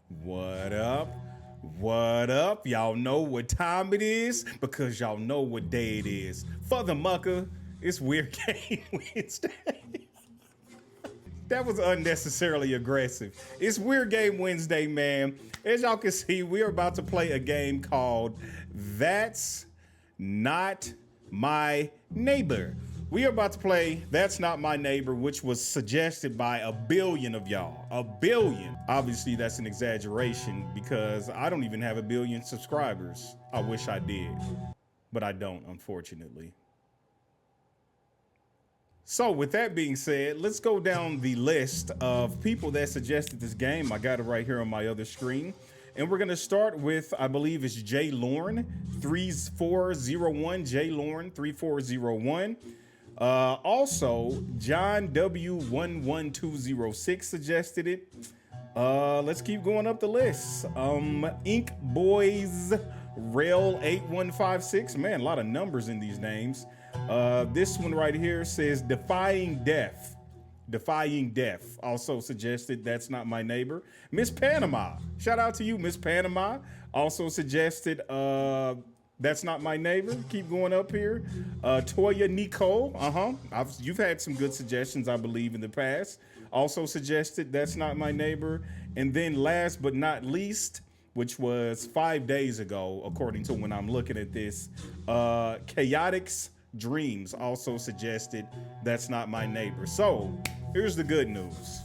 What up? What up? Y'all know what time it is because y'all know what day it is. For the mucker, it's Weird Game Wednesday. That was unnecessarily aggressive. It's Weird Game Wednesday, man. As y'all can see, we're about to play a game called That's Not My Neighbor. We are about to play That's Not My Neighbor, which was suggested by a billion of y'all. A billion. Obviously, that's an exaggeration because I don't even have a billion subscribers. I wish I did, but I don't, unfortunately. So with that being said, let's go down the list of people that suggested this game. I got it right here on my other screen. And we're going to start with, I believe it's J Lorne 3401, J Lorne 3401. Also, John W11206 suggested it. Let's keep going up the list. Ink Boys Rail 8156. Man, a lot of numbers in these names. This one right here says Defying Death. Defying Death also suggested That's Not My Neighbor. Miss Panama, shout out to you, Miss Panama, also suggested That's Not My Neighbor. Keep going up here. Toya Nicole, you've had some good suggestions, I believe, in the past. Also suggested That's Not My Neighbor. And then last but not least, which was 5 days ago, according to when I'm looking at this, Chaotix Dreams also suggested That's Not My Neighbor. So here's the good news.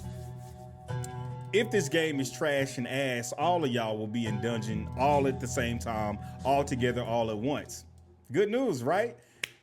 If this game is trash and ass, all of y'all will be in dungeon all at the same time, all together, all at once. Good news, right?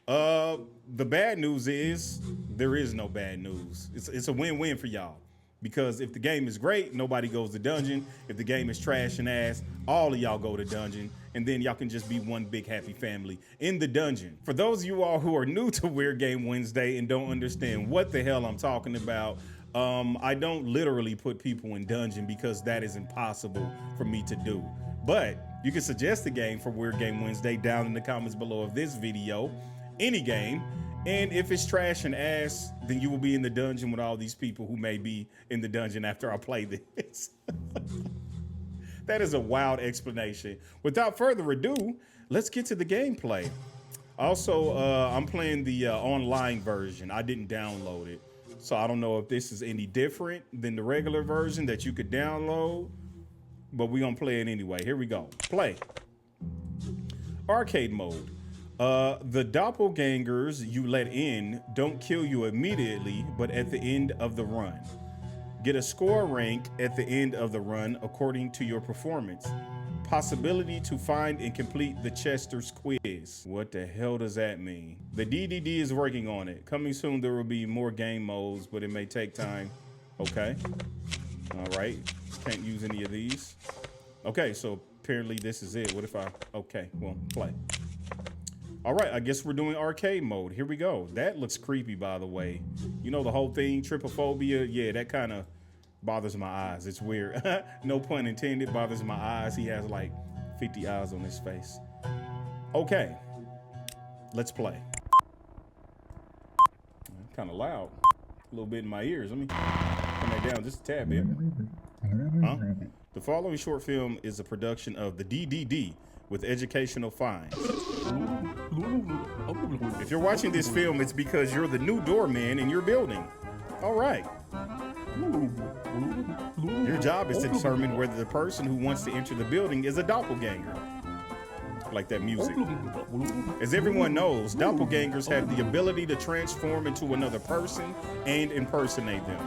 The bad news is there is no bad news. It's a win-win for y'all. Because if the game is great, nobody goes to dungeon. If the game is trash and ass, all of y'all go to dungeon. And then y'all can just be one big happy family in the dungeon. For those of you all who are new to Weird Game Wednesday and don't understand what the hell I'm talking about, I don't literally put people in dungeon because that is impossible for me to do. But you can suggest a game for Weird Game Wednesday down in the comments below of this video, any game. And if it's trash and ass, then you will be in the dungeon with all these people who may be in the dungeon after I play this. That is a wild explanation. Without further ado, let's get to the gameplay. Also, I'm playing the online version. I didn't download it. So I don't know if this is any different than the regular version that you could download, but we're gonna play it anyway. Here we go. Play. Arcade mode. The doppelgangers you let in don't kill you immediately, but at the end of the run. Get a score rank at the end of the run according to your performance. Possibility to find and complete the Chester's quiz. What the hell does that mean? The DDD is working on it. Coming soon, there will be more game modes, but it may take time. Okay. All right. Can't use any of these. Okay, so apparently this is it. What if okay, well, play. All right, I guess we're doing arcade mode. Here we go. That looks creepy, by the way. You know the whole thing, trypophobia? Yeah, that kind of bothers my eyes. It's weird. No pun intended, bothers my eyes. He has like 50 eyes on his face. Okay, let's play. Kind of loud. A little bit in my ears. Let me turn that down just a tad bit. Huh? The following short film is a production of the DDD with educational fines. If you're watching this film, it's because you're the new doorman in your building. All right. Your job is to determine whether the person who wants to enter the building is a doppelganger. Like that music. As everyone knows, doppelgangers have the ability to transform into another person and impersonate them.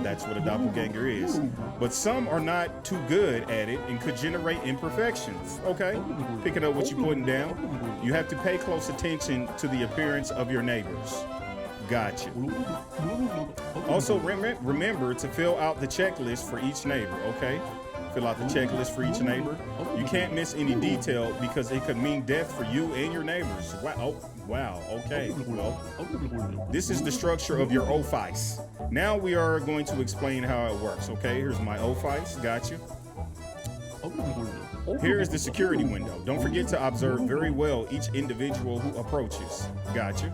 That's what a doppelganger is. But some are not too good at it and could generate imperfections. Okay, picking up what you're putting down. You have to pay close attention to the appearance of your neighbors. Gotcha. Also, remember to fill out the checklist for each neighbor, okay? Fill out the checklist for each neighbor. You can't miss any detail because it could mean death for you and your neighbors. Wow. Oh, wow. Okay. Well, this is the structure of your OFICE. Now we are going to explain how it works. Okay, here's my OFICE. Gotcha. Here is the security window. Don't forget to observe very well each individual who approaches. Gotcha.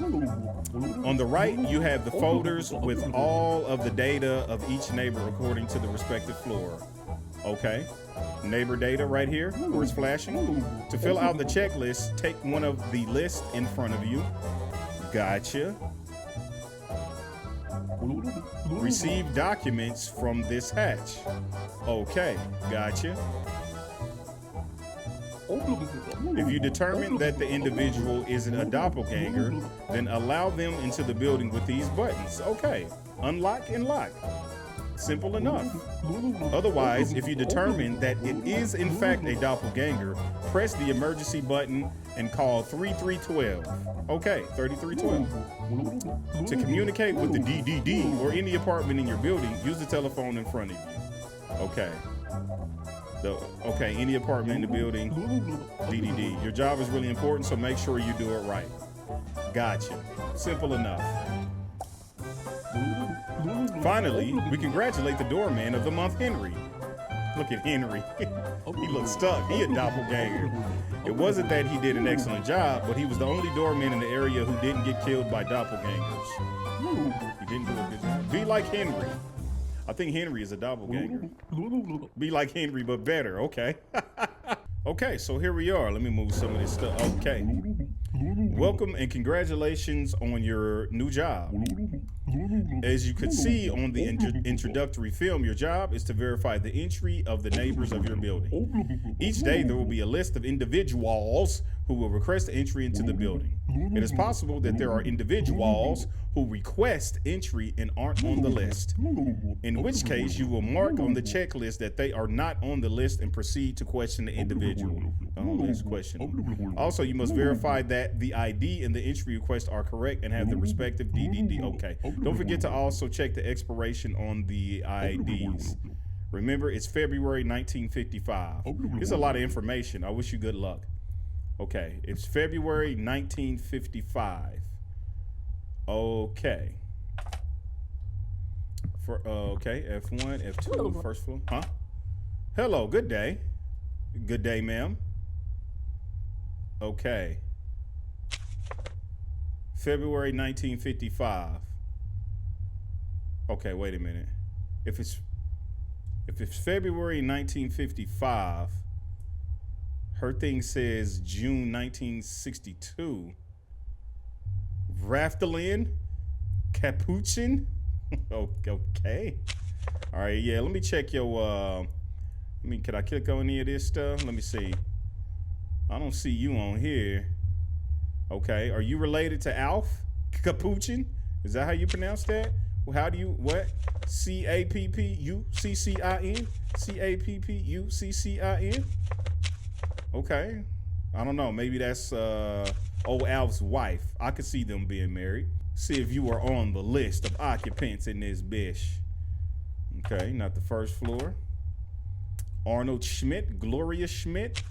On the right, you have the folders with all of the data of each neighbor according to the respective floor. Okay, neighbor data right here where it's flashing. To fill out the checklist, take one of the lists in front of you. Gotcha. Receive documents from this hatch. Okay, gotcha. If you determine that the individual isn't a doppelganger, then allow them into the building with these buttons. Okay, unlock and lock. Simple enough. Otherwise, if you determine that it is in fact a doppelganger, press the emergency button and call 3312. Okay, 3312. To communicate with the DDD or any apartment in your building, use the telephone in front of you. Okay. Okay, any apartment in the building, DDD. Your job is really important, so make sure you do it right. Gotcha. Simple enough. Finally, we congratulate the doorman of the month, Henry. Look at Henry. He looks stuck. He a doppelganger. It wasn't that he did an excellent job, but he was the only doorman in the area who didn't get killed by doppelgangers. He didn't do a good job. Be like Henry. I think Henry is a doppelganger. Be like Henry, but better. Okay. Okay, so here we are. Let me move some of this stuff. Okay. Welcome and congratulations on your new job. As you could see on the introductory film, your job is to verify the entry of the neighbors of your building. Each day there will be a list of individuals who will request entry into the building. It is possible that there are individuals who request entry and aren't on the list, in which case you will mark on the checklist that they are not on the list and proceed to question the individual. Also, you must verify that the ID and the entry request are correct and have the respective DDD. Okay. Don't forget to also check the expiration on the IDs. Remember, it's February 1955. It's a lot of information. I wish you good luck. Okay, it's February 1955. Okay. Okay, F1, F2, first floor. Huh? Hello, good day. Good day, ma'am. Okay. February 1955. Okay, wait a minute. If it's February 1955, her thing says June 1962. Raftalian? Capuchin? Okay. All right, yeah, let me check your, can I click on any of this stuff? Let me see. I don't see you on here. Okay, are you related to Alf Capuchin? Is that how you pronounce that? How do you, what? C-A-P-P-U-C-C-I-N? C-A-P-P-U-C-C-I-N? Okay. I don't know. Maybe that's old Alf's wife. I could see them being married. See if you are on the list of occupants in this bish. Okay, not the first floor. Arnold Schmidt, Gloria Schmidt,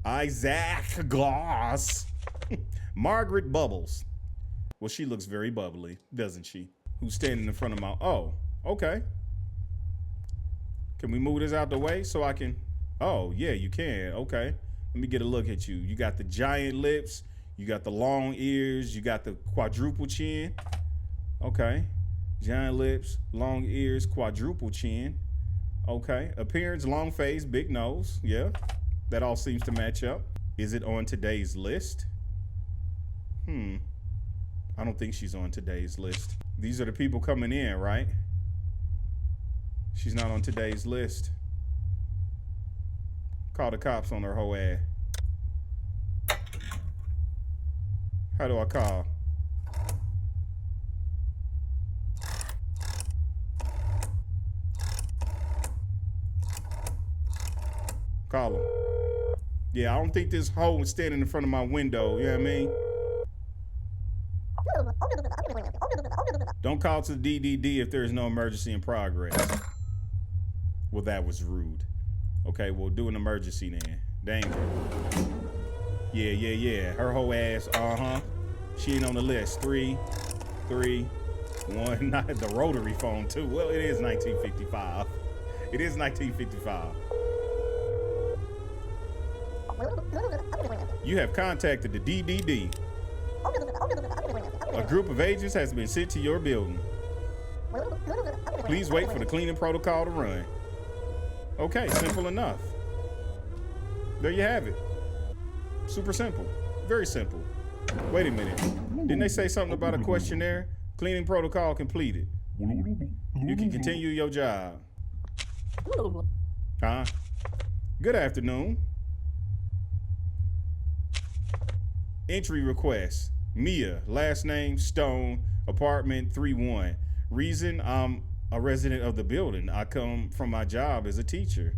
Isaac Gloss, Margaret Bubbles. Well, she looks very bubbly, doesn't she? Who's standing in front of my, oh, okay. Can we move this out the way so I can, oh, yeah, you can, okay. Let me get a look at you. You got the giant lips, you got the long ears, you got the quadruple chin. Okay, giant lips, long ears, quadruple chin. Okay, appearance, long face, big nose, yeah. That all seems to match up. Is it on today's list? I don't think she's on today's list. These are the people coming in, right? She's not on today's list. Call the cops on her whole ass. How do I call? Call him. Yeah, I don't think this hoe is standing in front of my window. You know what I mean? Don't call to the DDD if there is no emergency in progress. Well, that was rude. Okay, we'll do an emergency then. Danger. Yeah. Her whole ass, She ain't on the list. 3, 2, 1. Not the rotary phone, too. Well, it is 1955. It is 1955. You have contacted the DDD. A group of agents has been sent to your building. Please wait for the cleaning protocol to run. Okay, simple enough. There you have it. Super simple. Very simple. Wait a minute. Didn't they say something about a questionnaire? Cleaning protocol completed. You can continue your job. Huh? Good afternoon. Entry request. Mia, last name Stone, apartment 31. Reason, I'm a resident of the building. I come from my job as a teacher.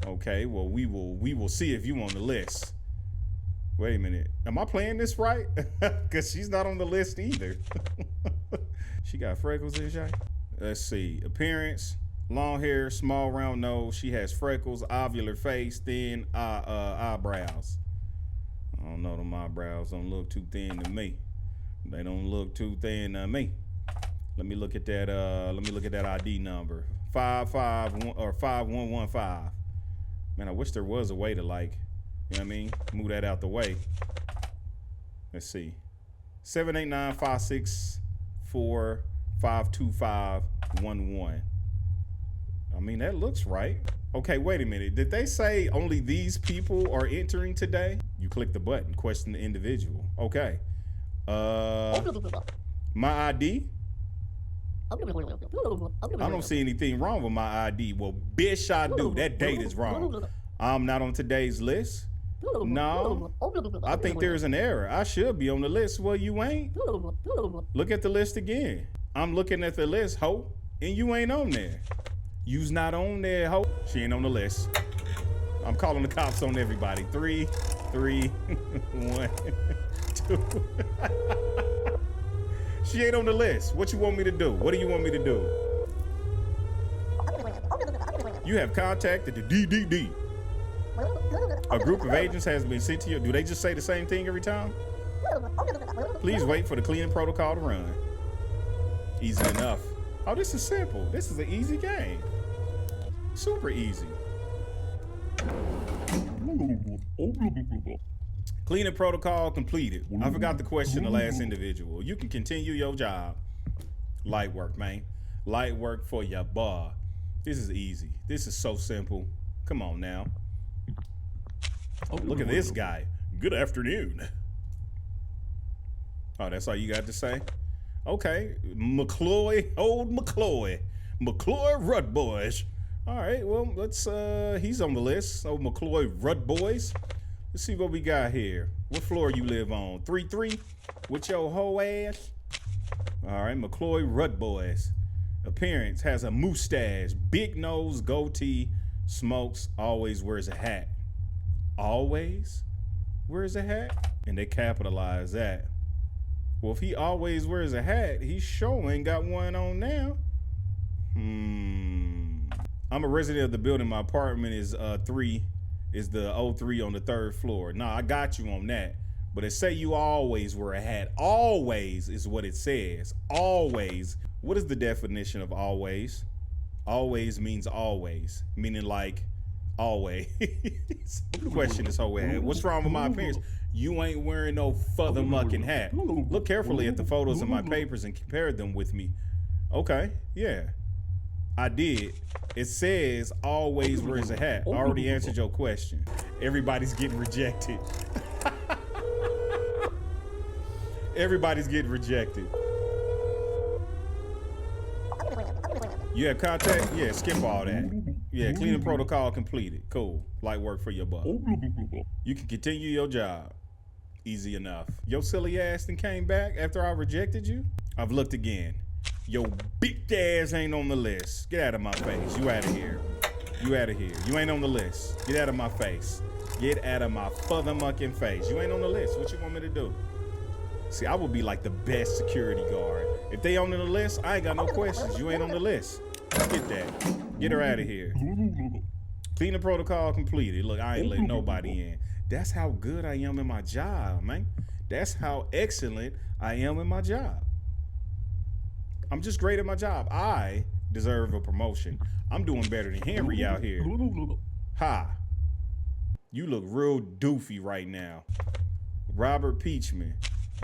Okay, well, we will see if you on the list. Wait a minute. Am I playing this right? Because she's not on the list either. She got freckles in shit. Let's see. Appearance, long hair, small round nose. She has freckles, ovular face, thin eyebrows. I don't know, them eyebrows don't look too thin to me. They don't look too thin to me. Let me look at that. Let me look at that ID number. 551 or 5115. Man, I wish there was a way to, like, you know what I mean, move that out the way. Let's see. 789-564-52511. I mean, that looks right. Okay, wait a minute. Did they say only these people are entering today? You click the button, question the individual. Okay. My ID? I don't see anything wrong with my ID. Well, bitch, I do. That date is wrong. I'm not on today's list. No, I think there's an error. I should be on the list. Well, you ain't. Look at the list again. I'm looking at the list, ho, and you ain't on there. You's not on there, ho. She ain't on the list. I'm calling the cops on everybody. 3, 1, 2. She ain't on the list. What you want me to do? What do you want me to do? You have contacted the DDD. A group of agents has been sent to you. Do they just say the same thing every time? Please wait for the cleaning protocol to run. Easy enough. Oh, this is simple. This is an easy game. Super easy. Cleaning protocol completed. I forgot to question the last individual. You can continue your job. Light work, man. Light work for your bar. This is easy. This is so simple. Come on now. Oh, look at this guy. Good afternoon. Oh, that's all you got to say? Okay. McCloy, old McCloy. McCloy Rudd Boys. All right, well, let's, he's on the list. Old McCloy Rudd Boys. Let's see what we got here. What floor you live on? 3-3 with your whole ass? All right, McCloy Rudd Boys. Appearance, has a mustache, big nose, goatee, smokes, always wears a hat. Always wears a hat? And they capitalize that. Well, if he always wears a hat, he sure ain't got one on now. I'm a resident of the building. My apartment is the 03 on the 3rd floor. Nah, I got you on that. But it say you always wear a hat. Always is what it says. Always. What is the definition of always? Always means always, meaning like always. The question is, what's wrong with my appearance? You ain't wearing no further mucking hat. Look carefully at the photos in my papers and compare them with me. Okay, yeah. I did. It says always wears a hat. I already answered your question. Everybody's getting rejected. Everybody's getting rejected. You have contact? Yeah, skip all that. Yeah, cleaning protocol completed. Cool. Light work for your butt. You can continue your job. Easy enough. Your silly ass then came back after I rejected you? I've looked again. Your big ass ain't on the list. Get out of my face. You out of here. You out of here. You ain't on the list. Get out of my face. Get out of my fucking face. You ain't on the list. What you want me to do? See, I would be like the best security guard. If they on the list, I ain't got no questions. You ain't on the list. Get that. Get her out of here. Cleaning protocol completed. Look, I ain't letting nobody in. That's how good I am in my job, man. That's how excellent I am in my job. I'm just great at my job. I deserve a promotion. I'm doing better than Henry out here. Ha. You look real doofy right now. Robert Peachman.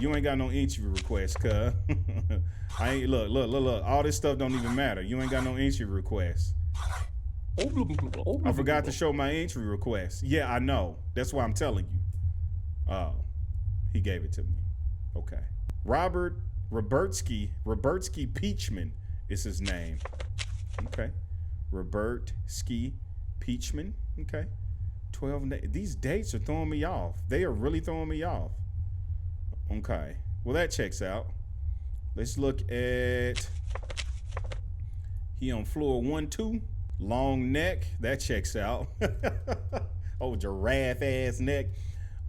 You ain't got no entry request, cuz. I ain't look. All this stuff don't even matter. You ain't got no entry request. I forgot to show my entry request. Yeah, I know. That's why I'm telling you. Oh, he gave it to me. Okay. Robertsky Peachman is his name. Okay. Robertsky Peachman. Okay. 12. These dates are throwing me off. They are really throwing me off. Okay. Well, that checks out. Let's look at. He on floor 1-2. Long neck. That checks out. Oh, giraffe ass neck.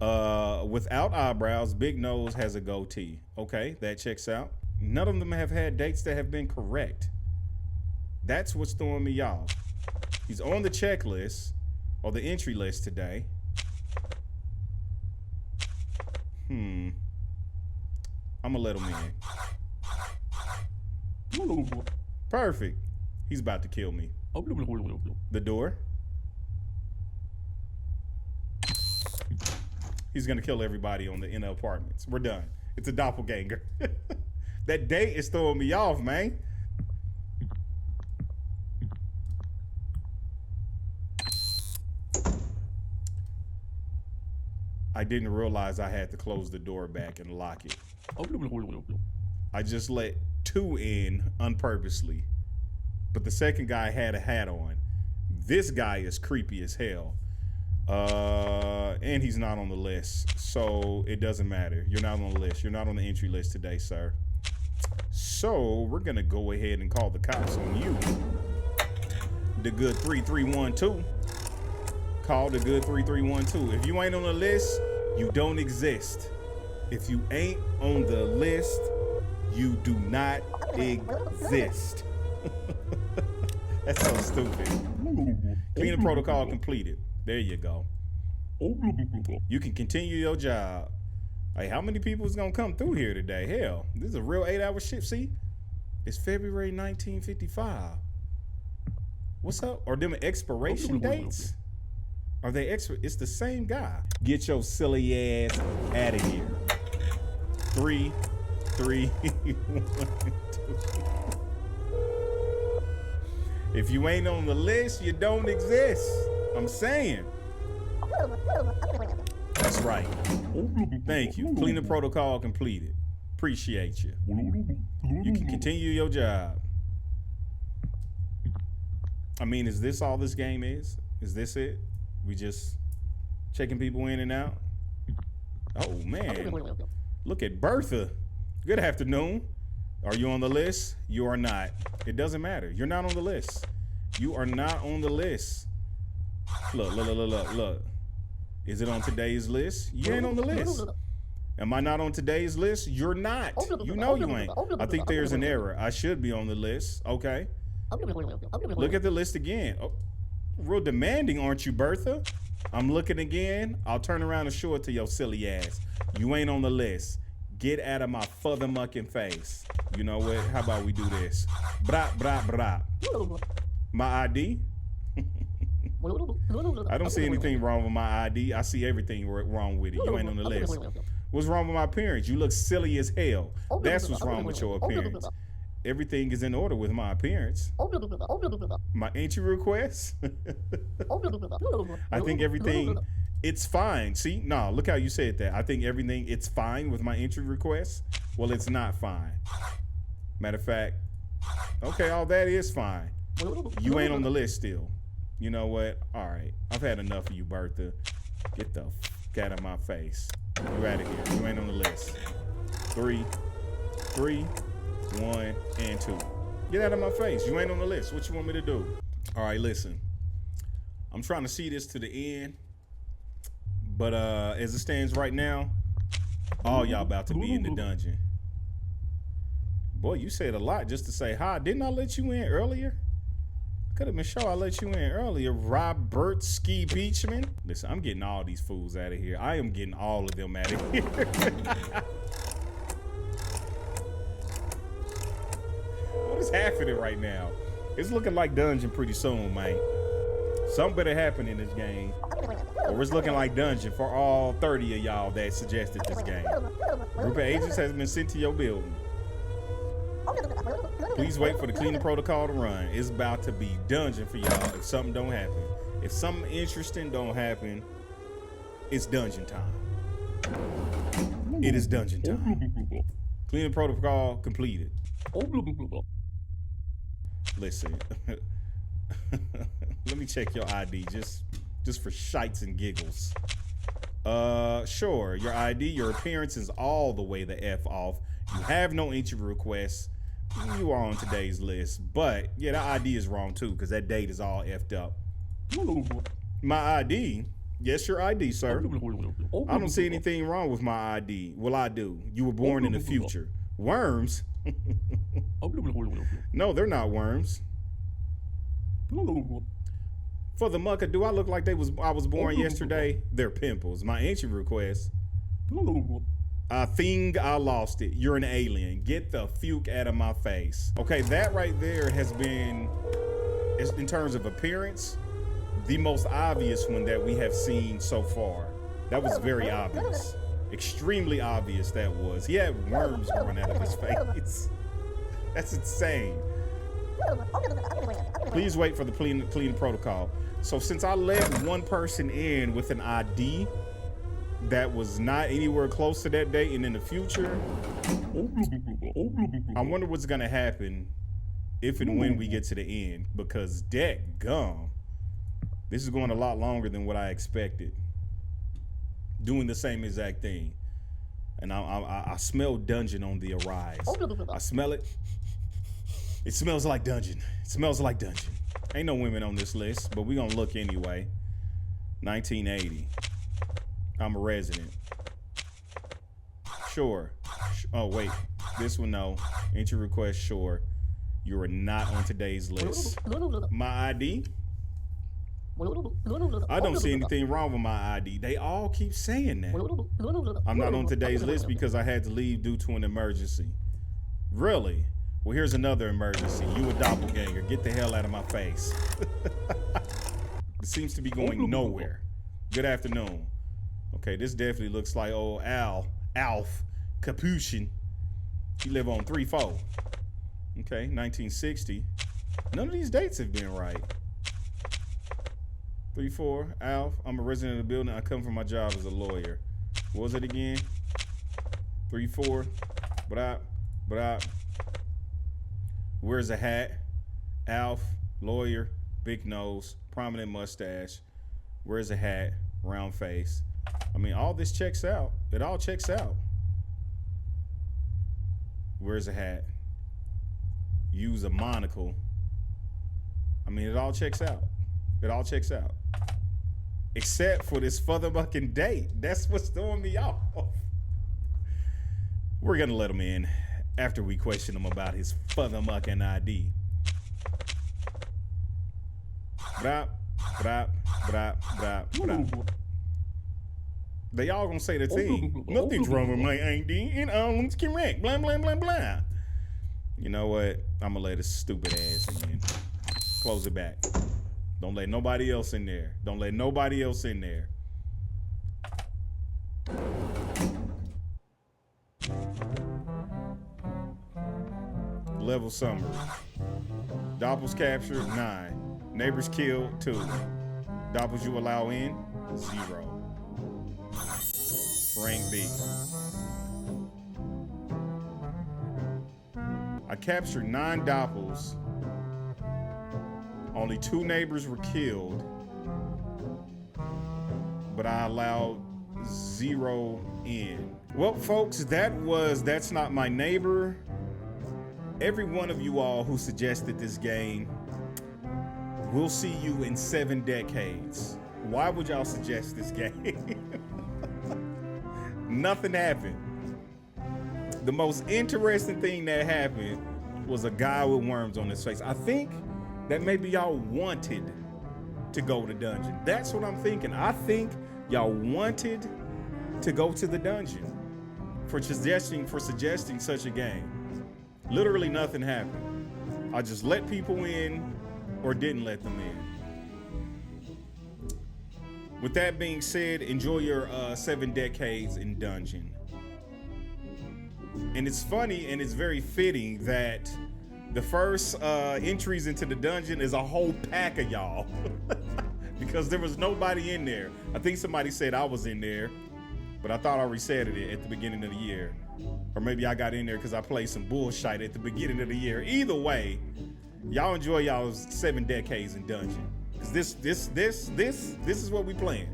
Without eyebrows, big nose, has a goatee. Okay, that checks out. None of them have had dates that have been correct. That's what's throwing me off. He's on the checklist or the entry list today. I'm gonna let him in. Perfect. He's about to kill me. The door. He's gonna kill everybody on the inner apartments. We're done. It's a doppelganger. That date is throwing me off, man. I didn't realize I had to close the door back and lock it. I just let 2 in unpurposely. But the second guy had a hat on. This guy is creepy as hell. And he's not on the list. So it doesn't matter. You're not on the list. You're not on the entry list today, sir. So we're going to go ahead and call the cops on you. The good 3312. Call the good 3312. If you ain't on the list, you don't exist. If you ain't on the list, you do not exist. That's so stupid. Cleaning protocol completed. There you go. You can continue your job. Like, how many people is gonna come through here today? Hell, this is a real 8-hour shift. See, it's February 1955. What's up? Are them expiration dates? Are they extra? It's the same guy. Get your silly ass out of here. 3, 3, 1, 2. If you ain't on the list, you don't exist. I'm saying. That's right. Thank you. Cleaning protocol completed. Appreciate you. You can continue your job. I mean, is this all this game is? Is this it? We just checking people in and out? Oh, man. Look at Bertha. Good afternoon. Are you on the list? You are not. It doesn't matter. You're not on the list. You are not on the list. Look. Is it on today's list? You ain't on the list. Am I not on today's list? You're not. You know you ain't. I think there's an error. I should be on the list. Okay. Look at the list again. Oh, real demanding, aren't you, Bertha? I'm looking again. I'll turn around and show it to your silly ass. You ain't on the list. Get out of my further-mucking face. You know what? How about we do this? Brah. My ID? I don't see anything wrong with my ID. I see everything wrong with it. You ain't on the list. What's wrong with my appearance? You look silly as hell. That's what's wrong with your appearance. Everything is in order with my appearance. My entry request? I think everything, it's fine. See? No, look how you said that. I think everything, it's fine with my entry request. Well, it's not fine. Matter of fact, okay, all that is fine. You ain't on the list still. You know what? All right. I've had enough of you, Bertha. Get the f out of my face. You out of here. You ain't on the list. 3, 1, and 2. Get out of my face. You ain't on the list. What you want me to do? All right, listen. I'm trying to see this to the end. But as it stands right now, all y'all about to be in the dungeon. Boy, you said a lot just to say hi. Didn't I let you in earlier? Could have been sure I let you in earlier. Robertsky Peachman. Listen, I'm getting all these fools out of here. I am getting all of them out of here. What is happening right now? It's looking like dungeon pretty soon, man. Something better happen in this game. Or it's looking like dungeon for all 30 of y'all that suggested this game. Group of agents has been sent to your building. Please wait for the cleaning protocol to run. It's about to be dungeon for y'all if something don't happen. If something interesting don't happen, it's dungeon time. It is dungeon time. Cleaning protocol completed. Listen, let me check your ID just for shites and giggles. Sure, your ID, your appearance is all the way the F off. You have no entry requests. You are on today's list, but yeah, the ID is wrong too because that date is all effed up. My ID, yes, your ID, sir. I don't see anything wrong with my ID. Well, I do. You were born in the future. Worms? No, they're not worms. For the mucker, do I look like I was born yesterday? They're pimples. My entry request. I think I lost it. You're an alien. Get the fuke out of my face. Okay, that right there has been, in terms of appearance, the most obvious one that we have seen so far. That was very obvious. Extremely obvious that was. He had worms growing out of his face. That's insane. Please wait for the cleaning protocol. So since I let one person in with an ID that was not anywhere close to that date and in the future, I wonder what's gonna happen if and when we get to the end, because dadgum, this is going a lot longer than what I expected. Doing the same exact thing. And I smell dungeon on the arise. I smell it. It smells like dungeon. It smells like dungeon. Ain't no women on this list, but we gonna look anyway. 1980. I'm a resident. Sure. Oh, wait. This one, no. Entry request, sure. You are not on today's list. My ID? I don't see anything wrong with my ID. They all keep saying that. I'm not on today's list because I had to leave due to an emergency. Really? Well, here's another emergency. You a doppelganger. Get the hell out of my face. It seems to be going nowhere. Good afternoon. Okay, this definitely looks like old Alf Capuchin. He live on 3-4. Okay, 1960. None of these dates have been right. 3-4, Alf. I'm a resident of the building. I come from my job as a lawyer. What was it again? 3-4. But wears a hat. Alf, lawyer, big nose, prominent mustache. Wears a hat, round face. I mean, all this checks out. It all checks out. Wears a hat. Use a monocle. I mean, it all checks out. It all checks out. Except for this fucking date. That's what's throwing me off. We're gonna let him in after we question him about his fucking ID. They all gonna say the thing. Nothing's wrong with my ID and all's correct. Blah, blah, blah, blah. You know what? I'm gonna let his stupid ass in. Close it back. Don't let nobody else in there. Don't let nobody else in there. Level summary. Doppels captured, 9. Neighbors killed, 2. Doppels you allow in, 0. Rank B. I captured 9 doppels. Only 2 neighbors were killed, but I allowed 0 in. Well, folks, that's not my neighbor. Every one of you all who suggested this game, we'll see you in 7 decades. Why would y'all suggest this game? Nothing happened. The most interesting thing that happened was a guy with worms on his face. I think that maybe y'all wanted to go to dungeon. That's what I'm thinking. I think y'all wanted to go to the dungeon for suggesting such a game. Literally nothing happened. I just let people in or didn't let them in. With that being said, enjoy your 7 decades in dungeon. And it's funny and it's very fitting that the first entries into the dungeon is a whole pack of y'all. Because there was nobody in there. I think somebody said I was in there, but I thought I reset it at the beginning of the year. Or maybe I got in there because I played some bullshit at the beginning of the year. Either way, y'all enjoy y'all's 7 decades in dungeon. Because this is what we playing.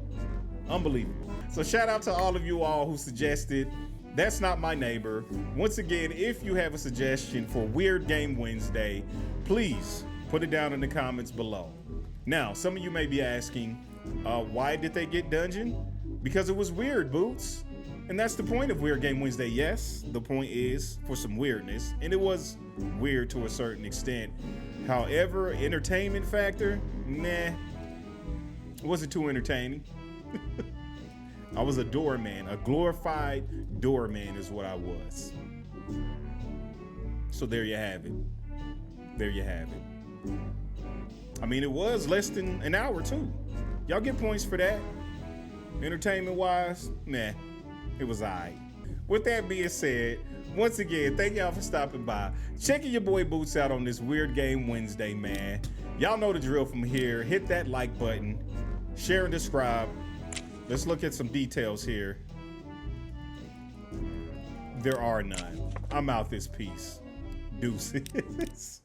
Unbelievable. So shout out to all of you all who suggested That's Not My Neighbor. Once again, if you have a suggestion for Weird Game Wednesday, please put it down in the comments below. Now, some of you may be asking, why did they get dungeon? Because it was weird, Boots. And that's the point of Weird Game Wednesday. Yes, the point is for some weirdness, and it was weird to a certain extent. However, entertainment factor, nah, it wasn't too entertaining. I was a doorman, a glorified doorman is what I was. So there you have it. There you have it. I mean, it was less than an hour too. Y'all get points for that. Entertainment wise, nah, it was alright. With that being said, once again, thank y'all for stopping by. Checking your boy Boots out on this Weird Game Wednesday, man. Y'all know the drill from here. Hit that like button, share and subscribe. Let's look at some details here. There are none. I'm out this piece. Deuces.